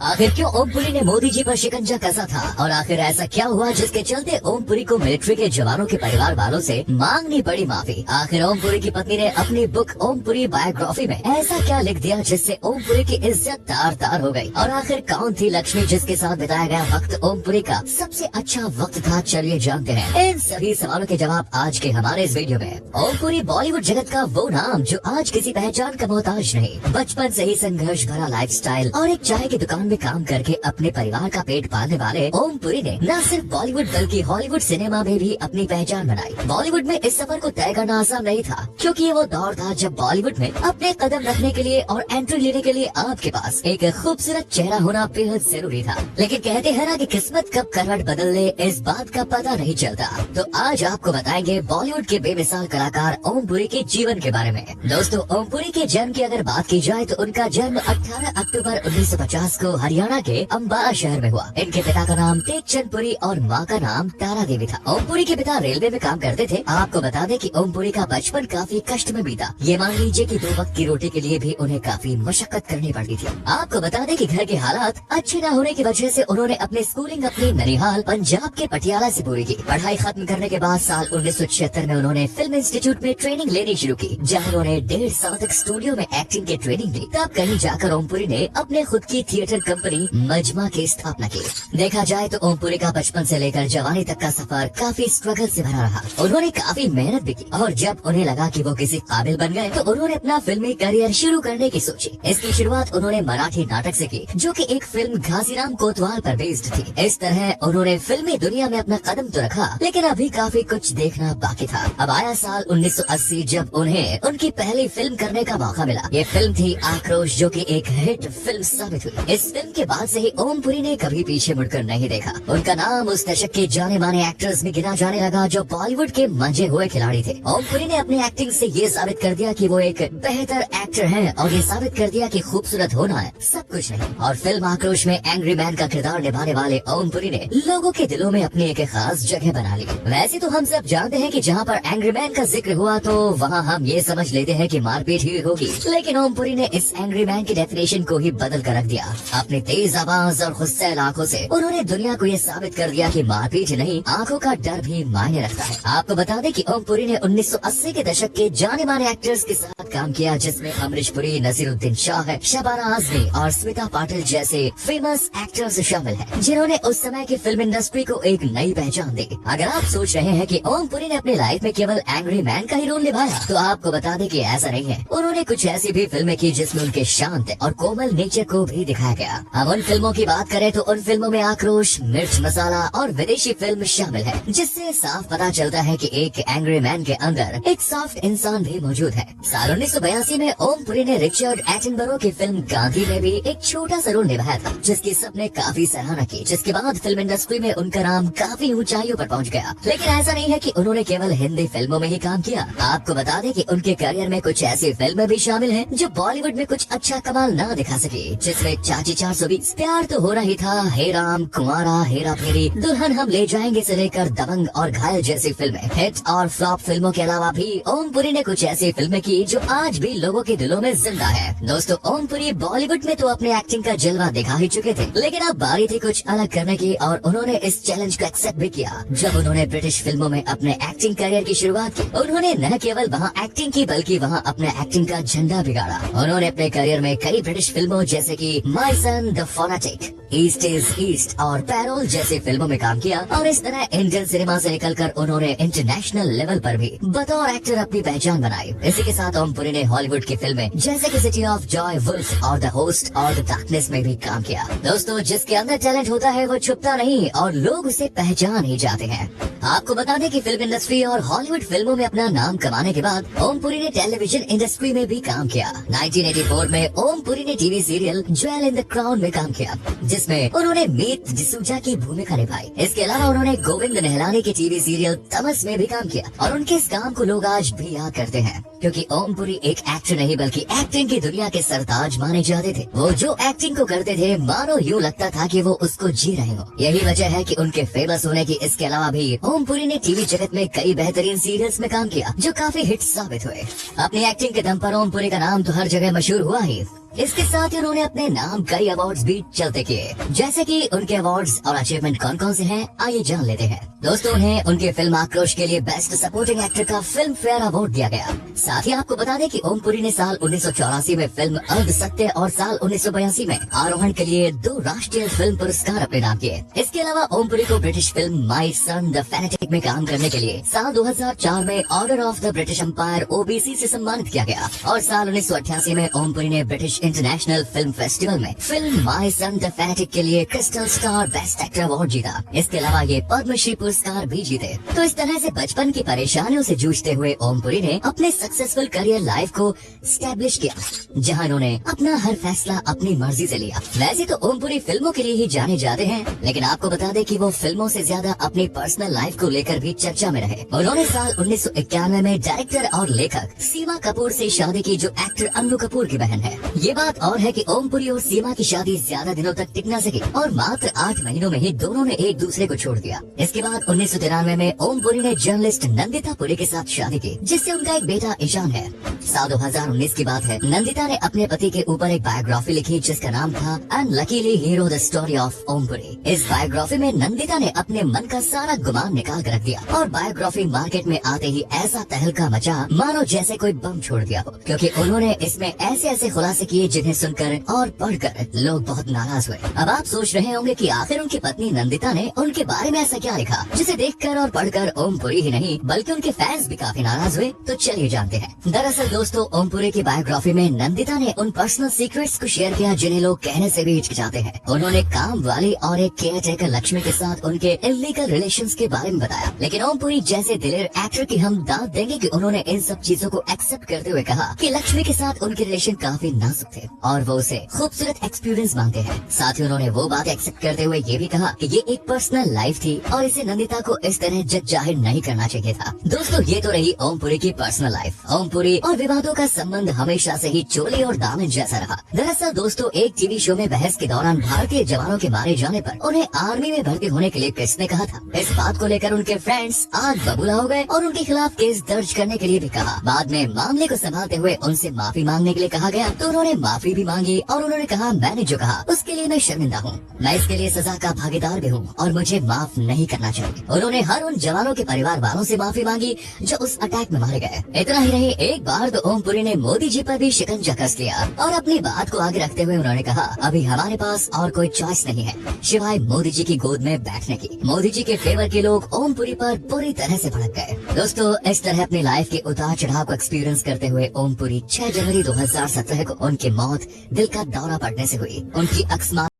आखिर क्यों ओमपुरी ने मोदी जी पर शिकंजा कसा था और आखिर ऐसा क्या हुआ जिसके चलते ओमपुरी को मिलिट्री के जवानों के परिवार वालों से मांगनी पड़ी माफी। आखिर ओमपुरी की पत्नी ने अपनी बुक ओमपुरी बायोग्राफी में ऐसा क्या लिख दिया जिससे ओमपुरी की इज्जत तार तार हो गई। और आखिर कौन थी लक्ष्मी जिसके साथ बिताया गया वक्त ओमपुरी का सबसे अच्छा वक्त था, चलिए जानते हैं इन सभी सवालों के जवाब आज के हमारे इस वीडियो में। ओमपुरी बॉलीवुड जगत का वो नाम जो आज किसी पहचान का मोहताज नहीं। बचपन से ही संघर्ष भरा लाइफस्टाइल और एक चाय की दुकान में काम करके अपने परिवार का पेट पालने वाले ओमपुरी ने न सिर्फ बॉलीवुड बल्कि हॉलीवुड सिनेमा में भी अपनी पहचान बनाई। बॉलीवुड में इस सफर को तय करना आसान नहीं था क्योंकि ये वो दौर था जब बॉलीवुड में अपने कदम रखने के लिए और एंट्री लेने के लिए आपके पास एक खूबसूरत चेहरा होना बेहद जरूरी था। लेकिन कहते हैं ना कि किस्मत कब करवट बदल ले इस बात का पता नहीं चलता। तो आज आपको बताएंगे बॉलीवुड के बेमिसाल कलाकार ओमपुरी के जीवन के बारे में। दोस्तों, ओमपुरी के जन्म की अगर बात की जाए तो उनका जन्म 18 अक्टूबर 1950 को हरियाणा के अम्बाला शहर में हुआ। इनके पिता का नाम टेकचंद पुरी और माँ का नाम तारा देवी था। ओमपुरी के पिता रेलवे में काम करते थे। आपको बता दें कि ओमपुरी का बचपन काफी कष्ट में बीता। ये मान लीजिए कि 2 वक्त की रोटी के लिए भी उन्हें काफी मशक्कत करनी पड़ती थी। आपको बता दें कि घर के हालात अच्छे न होने की वजह से उन्होंने अपनी स्कूलिंग अपनी ननिहाल पंजाब के पटियाला से पूरी की। पढ़ाई खत्म करने के बाद साल 1976 में उन्होंने फिल्म इंस्टीट्यूट में ट्रेनिंग लेनी शुरू की, जहाँ उन्होंने 1.5 साल तक स्टूडियो में एक्टिंग की ट्रेनिंग ली। तब कहीं जाकर ओमपुरी ने अपने खुद की थिएटर कंपनी मजमा की स्थापना की। देखा जाए तो ओमपुरी का बचपन से लेकर जवानी तक का सफर काफी स्ट्रगल से भरा रहा। उन्होंने काफी मेहनत भी की और जब उन्हें लगा कि वो किसी काबिल बन गए तो उन्होंने अपना फिल्मी करियर शुरू करने की सोची। इसकी शुरुआत उन्होंने मराठी नाटक से की, जो कि एक फिल्म घासीराम कोतवाल पर बेस्ड थी। इस तरह उन्होंने फिल्मी दुनिया में अपना कदम तो रखा, लेकिन अभी काफी कुछ देखना बाकी था। अब आया साल 1980 जब उन्हें उनकी पहली फिल्म करने का मौका मिला। ये फिल्म थी आक्रोश, जो कि एक हिट फिल्म साबित हुई। इस फिल्म के बाद से ही ओमपुरी ने कभी पीछे मुड़कर नहीं देखा। उनका नाम उस दशक के जाने माने एक्टर्स में गिना जाने लगा जो बॉलीवुड के मंजे हुए खिलाड़ी थे। ओमपुरी ने अपनी एक्टिंग से ये साबित कर दिया कि वो एक बेहतर एक्टर हैं और ये साबित कर दिया कि खूबसूरत होना है सब कुछ नहीं। और फिल्म आक्रोश में एंग्री मैन का किरदार निभाने वाले ओमपुरी ने लोगों के दिलों में अपनी एक खास जगह बना ली। वैसे तो हम सब जानते हैं कि जहाँ पर एंग्री मैन का जिक्र हुआ तो वहाँ हम ये समझ लेते हैं कि मारपीट ही होगी, लेकिन ओमपुरी ने इस एंग्री मैन की डेफिनेशन को ही बदल कर रख दिया। अपनी तेज आवाज और गुस्सैल आंखों से उन्होंने दुनिया को ये साबित कर दिया कि मारपीट नहीं, आंखों का डर भी मायने रखता है। आपको बता दें कि ओमपुरी ने 1980 के दशक के जाने माने एक्टर्स के साथ काम किया, जिसमें अमरीश पुरी, नसीरुद्दीन शाह, शबाना आजमी और स्मिता पाटिल जैसे फेमस एक्टर्स शामिल हैं, जिन्होंने उस समय की फिल्म इंडस्ट्री को एक नई पहचान दी। अगर आप सोच रहे हैं कि ओमपुरी ने अपनी लाइफ में केवल एंग्री मैन का ही रोल निभाया, तो आपको बता दें कि ऐसा नहीं है। उन्होंने कुछ ऐसी भी फिल्में की जिसमें उनके शांत और कोमल नेचर को भी दिखाया गया। अब उन फिल्मों की बात करें तो उन फिल्मों में आक्रोश, मिर्च मसाला और विदेशी फिल्म शामिल है, जिससे साफ पता चलता है कि एक एंग्री मैन के अंदर एक सॉफ्ट इंसान भी मौजूद है। साल 1982 में ओमपुरी ने रिचर्ड एटनबरो की फिल्म गांधी में भी एक छोटा सा रोल निभाया था, जिसकी सबने काफी सराहना की। जिसके बाद फिल्म इंडस्ट्री में उनका नाम काफी ऊंचाइयों पर पहुंच गया। लेकिन ऐसा नहीं है कि उन्होंने केवल हिंदी फिल्मों में ही काम किया। आपको बता दें कि उनके करियर में कुछ ऐसी फिल्में भी शामिल हैं जो बॉलीवुड में कुछ अच्छा कमाल ना दिखा सके, जिसमें चाची 420, प्यार तो हो रही था, हे राम, कुंवारा, हेरा फेरी, दुल्हन हम ले जाएंगे से लेकर दबंग और घायल जैसी फिल्में। हिट और फ्लॉप फिल्मों के अलावा भी ओमपुरी ने कुछ ऐसी फिल्में की जो आज भी लोगों के दिलों में जिंदा है। दोस्तों, ओमपुरी बॉलीवुड में तो अपने एक्टिंग का जलवा दिखा ही चुके थे, लेकिन अब बारी थी कुछ अलग करने की और उन्होंने इस चैलेंज को एक्सेप्ट भी किया। जब उन्होंने ब्रिटिश फिल्मों में अपने एक्टिंग करियर की शुरुआत की, उन्होंने न केवल वहाँ एक्टिंग की बल्कि वहाँ अपने एक्टिंग का झंडा बिगाड़ा। उन्होंने अपने करियर में कई ब्रिटिश फिल्मों जैसे कि my son, the fanatic, east is east और पैरोल जैसी फिल्मों में काम किया और इस तरह इंडियन सिनेमा से निकलकर उन्होंने इंटरनेशनल लेवल पर भी बतौर एक्टर अपनी पहचान बनाई। इसी के साथ ओमपुरी ने हॉलीवुड की फिल्में जैसे कि सिटी ऑफ जॉय, वुल्फ और द होस्ट और द डार्कनेस में भी काम किया। दोस्तों, जिसके अंदर टैलेंट होता है वो छुपता नहीं और लोग उसे पहचान ही जाते हैं। आपको बता दें कि फिल्म इंडस्ट्री और हॉलीवुड फिल्मों में अपना नाम कमाने के बाद ओमपुरी ने टेलीविजन इंडस्ट्री में भी काम किया। 1984 में ओमपुरी ने TV serial jewel in the crown में काम किया, जिसमें उन्होंने मीत डिसूजा की भूमिका निभाई। इसके अलावा उन्होंने गोविंद नहलानी के टीवी सीरियल तमस में भी काम किया और उनके इस काम को लोग आज भी याद करते हैं, क्योंकि ओमपुरी एक एक्टर नहीं बल्कि एक्टिंग की दुनिया के सरताज माने जाते थे। वो जो एक्टिंग को करते थे मानो यूँ लगता था कि वो उसको जी रहे हो। यही वजह है कि उनके फेमस होने की। इसके अलावा भी ओमपुरी ने टीवी जगत में कई बेहतरीन सीरियल्स में काम किया जो काफी हिट साबित हुए। अपनी एक्टिंग के दम पर ओमपुरी का नाम तो हर जगह मशहूर हुआ ही, इसके साथ ही उन्होंने अपने नाम कई अवार्ड्स भी चलते किए। जैसे कि उनके अवार्ड्स और अचीवमेंट कौन कौन से हैं, आइए जान लेते हैं। दोस्तों, उन्हें उनके फिल्म आक्रोश के लिए बेस्ट सपोर्टिंग एक्टर का फिल्म फेयर अवार्ड दिया गया। साथ ही आपको बता दें कि ओम पुरी ने साल 1984 में फिल्म अर्ध सत्य और साल 1982 में आरोहण के लिए 2 राष्ट्रीय फिल्म पुरस्कार अपने नाम किए। इसके अलावा ओम पुरी को British film my son the fanatic में काम करने के लिए साल 2004 में order of the British empire OBC से सम्मानित किया गया और साल 1988 में ओम पुरी ने ब्रिटिश इंटरनेशनल फिल्म फेस्टिवल में film my son the fanatic के लिए crystal star best actor award जीता। इसके अलावा ये पद्मश्री पुरस्कार भी जीते। तो इस तरह से बचपन की परेशानियों से जूझते हुए ओम पुरी ने अपने सक्सेसफुल करियर लाइफ को स्टैब्लिश किया, जहां उन्होंने अपना हर फैसला अपनी मर्जी से लिया। वैसे तो ओम पुरी फिल्मों के लिए ही जाने जाते हैं, लेकिन आपको बता दें कि वो फिल्मों से ज्यादा अपनी पर्सनल लाइफ को लेकर भी चर्चा में रहे। उन्होंने साल 1991 में डायरेक्टर और लेखक सीमा कपूर से शादी की, जो एक्टर अन्नू कपूर की बहन है। ये बात और है कि ओम पुरी और सीमा की शादी ज्यादा दिनों तक टिक न सकी और मात्र 8 महीनों में ही दोनों ने एक दूसरे को छोड़ दिया। इसके बाद 1993 में ओम पुरी ने जर्नलिस्ट नंदिता पुरी के साथ शादी की, जिससे उनका एक बेटा ईशान है। साल 2019 की बात है, नंदिता ने अपने पति के ऊपर एक बायोग्राफी लिखी जिसका नाम था unluckily hero the story of Om Puri. इस बायोग्राफी में नंदिता ने अपने मन का सारा गुमान निकाल कर रख दिया और बायोग्राफी मार्केट में आते ही ऐसा तहलका मचा मानो जैसे कोई बम छोड़ दिया हो, क्योंकि उन्होंने इसमें ऐसे ऐसे खुलासे किए जिन्हें सुनकर और पढ़कर लोग बहुत नाराज हुए। अब आप सोच रहे होंगे कि आखिर उनकी पत्नी नंदिता ने उनके बारे में ऐसा क्या लिखा जिसे देखकर और पढ़कर ओम पुरी ही नहीं बल्कि उनके फैंस भी काफी नाराज हुए। तो चलिए जानते हैं। दरअसल दोस्तों, ओम पुरी की बायोग्राफी में नंदिता ने उन पर्सनल सीक्रेट्स को शेयर किया जिन्हें लोग कहने से भी हिचकिचाते हैं। उन्होंने काम वाली और एक केयर टेकर लक्ष्मी के साथ उनके इलीगल रिलेशंस के बारे में बताया, लेकिन ओम पुरी जैसे दिलेर एक्टर की हम दाद देंगे कि उन्होंने इन सब चीजों को एक्सेप्ट करते हुए कहा कि लक्ष्मी के साथ उनके रिलेशन काफी नाजुक थे और वो उसे खूबसूरत एक्सपीरियंस मानते हैं। साथ ही उन्होंने वो बात एक्सेप्ट करते हुए ये भी कहा कि ये एक पर्सनल लाइफ थी और इसे नंदिता को इस तरह जज जाहिर नहीं करना चाहिए था। दोस्तों, ये तो रही ओम पुरी की पर्सनल लाइफ। ओम पुरी और विवादों का संबंध हमेशा से ही चोली और दामन जैसा रहा। दरअसल दोस्तों, एक टीवी शो में बहस के दौरान भारतीय जवानों के मारे जाने पर उन्हें आर्मी में भर्ती होने के लिए किसने कहा था। इस बात को लेकर उनके फ्रेंड्स आग बबूला हो गए और उनके खिलाफ केस दर्ज करने के लिए भी कहा। बाद में मामले को संभालते हुए उनसे माफी मांगने के लिए कहा गया, तो उन्होंने माफी भी मांगी और उन्होंने कहा, मैंने जो कहा उसके लिए मैं शर्मिंदा हूँ, मैं इसके लिए सजा का भागीदार भी हूँ और मुझे माफ नहीं करना चाहिए। उन्होंने हर उन जवानों के परिवार वालों से माफी मांगी जो उस अटैक में मारे गए। इतना ही नहीं, एक बार तो ओम पुरी ने मोदी जी पर भी शिकंजा कस लिया और अपनी बात को आगे रखते हुए उन्होंने कहा, अभी हमारे पास और कोई चॉइस नहीं है सिवाय मोदी जी की गोद में बैठने की। मोदी जी के फेवर के लोग ओम पुरी पर पूरी तरह से भड़क गए। दोस्तों, इस तरह अपनी लाइफ के उतार चढ़ाव को एक्सपीरियंस करते हुए ओम पुरी 6 जनवरी 2017 को उनकी मौत दिल का दौरा पड़ने से हुई। उनकी अकस्मात